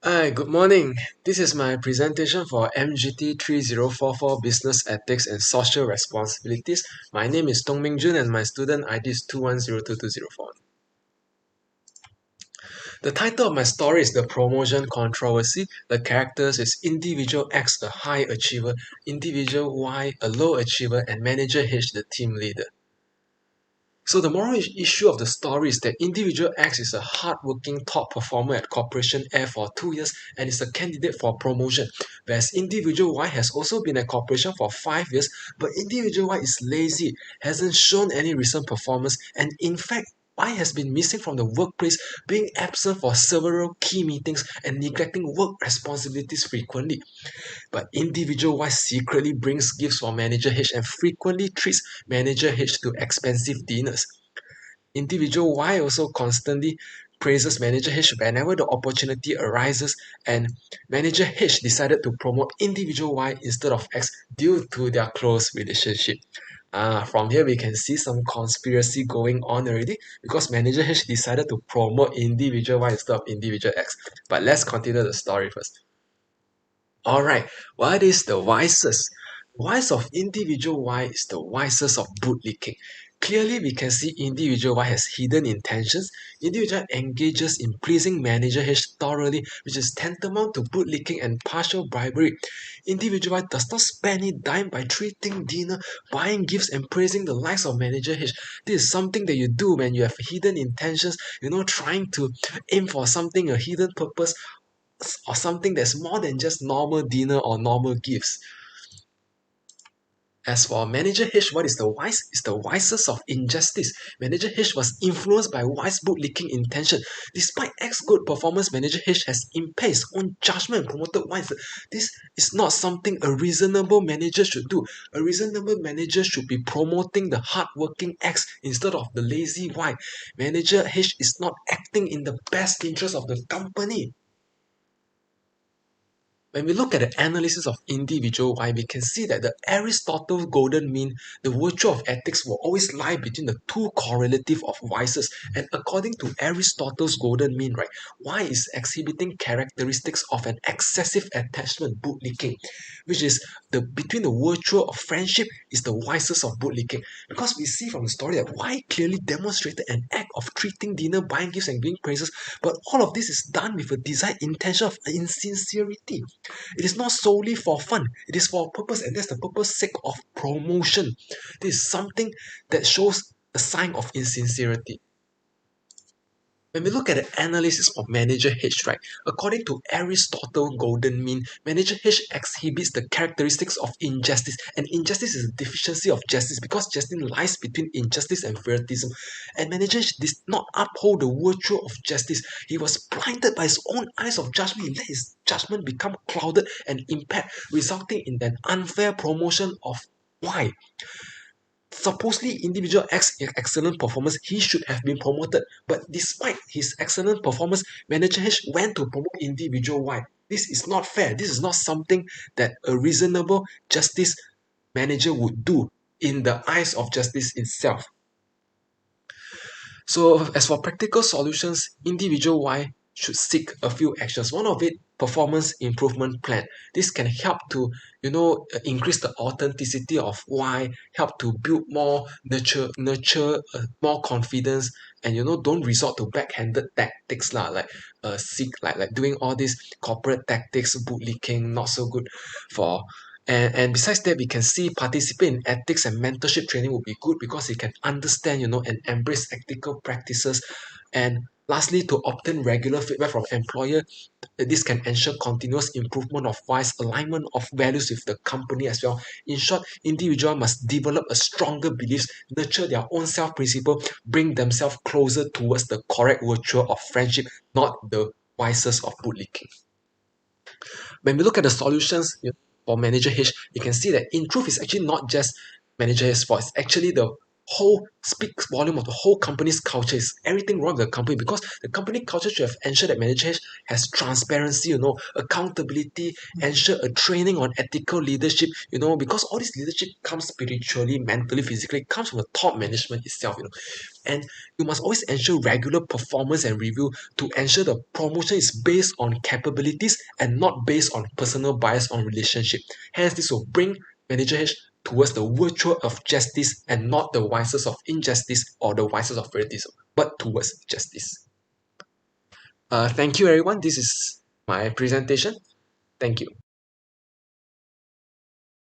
Hi, good morning. This is my presentation for MGT3044 Business Ethics and Social Responsibilities. My name is Dong Ming Jun and my student ID is 2102204. The title of my story is The Promotion Controversy. The characters is individual X, a high achiever, individual Y, a low achiever, and manager H, the team leader. So the moral issue of the story is that individual X is a hardworking top performer at Corporation Air for 2 years and is a candidate for promotion, whereas individual Y has also been at Corporation for 5 years, but individual Y is lazy, hasn't shown any recent performance, and in fact Y has been missing from the workplace, being absent for several key meetings and neglecting work responsibilities frequently. But individual Y secretly brings gifts for Manager H and frequently treats Manager H to expensive dinners. Individual Y also constantly praises Manager H whenever the opportunity arises, and Manager H decided to promote individual Y instead of X due to their close relationship. From here we can see some conspiracy going on already because Manager H decided to promote individual Y instead of individual X. But let's continue the story first. Alright, what is the wisest? Wise of individual Y is the wisest of bootlicking. Clearly, we can see individual Y has hidden intentions. Individual engages in pleasing manager H thoroughly, which is tantamount to bootlicking and partial bribery. Individual Y does not spend any dime by treating dinner, buying gifts, and praising the likes of manager H. This is something that you do when you have hidden intentions, trying to aim for something, a hidden purpose, or something that's more than just normal dinner or normal gifts. As for Manager H, what is the wise? Is the wisest of injustice. Manager H was influenced by wise bootlicking intention. Despite X good performance, Manager H has impaired his own judgment and promoted wise. This is not something a reasonable manager should do. A reasonable manager should be promoting the hardworking X instead of the lazy Y. Manager H is not acting in the best interest of the company. When we look at the analysis of individual Y, we can see that the Aristotle golden mean, the virtue of ethics will always lie between the two correlative of vices. And according to Aristotle's golden mean, right, Y is exhibiting characteristics of an excessive attachment, bootlicking, which is the between the virtue of friendship is the wisest of bootlicking. Because we see from the story that Y clearly demonstrated an act of treating dinner, buying gifts, and giving praises, but all of this is done with a desired intention of insincerity. It is not solely for fun. It is for a purpose, and that's the purpose sake of promotion. This is something that shows a sign of insincerity. When we look at the analysis of Manager H, right, according to Aristotle golden mean, Manager H exhibits the characteristics of injustice, and injustice is a deficiency of justice because justice lies between injustice and favoritism. And Manager H did not uphold the virtue of justice. He was blinded by his own eyes of judgment. He let his judgment become clouded and impaired, resulting in an unfair promotion of Y. Supposedly individual X excellent performance, he should have been promoted. But despite his excellent performance, Manager H went to promote individual Y. This is not fair. This is not something that a reasonable justice manager would do in the eyes of justice itself. So as for practical solutions, individual Y should seek a few actions. One of it, performance improvement plan. This can help to, increase the authenticity of Y, help to build more nurture more confidence, and don't resort to backhanded tactics lah, like seek like doing all these corporate tactics, bootlicking, not so good for. And besides that, we can see participate in ethics and mentorship training would be good because he can understand, and embrace ethical practices. And lastly, to obtain regular feedback from employer, this can ensure continuous improvement of wise alignment of values with the company as well. In short, individual must develop a stronger beliefs, nurture their own self-principle, bring themselves closer towards the correct virtue of friendship, not the vices of bootlicking. When we look at the solutions for Manager H, you can see that in truth, it's actually not just Manager H's fault. It's actually the whole speaks volume of the whole company's culture. Is everything wrong with the company? Because the company culture should have ensured that manager has transparency, accountability, ensure a training on ethical leadership, because all this leadership comes spiritually, mentally, physically, comes from the top management itself, and you must always ensure regular performance and review to ensure the promotion is based on capabilities and not based on personal bias or relationship. Hence, this will bring manager H towards the virtue of justice and not the vices of injustice or the vices of favoritism, but towards justice. Thank you, everyone. This is my presentation. Thank you.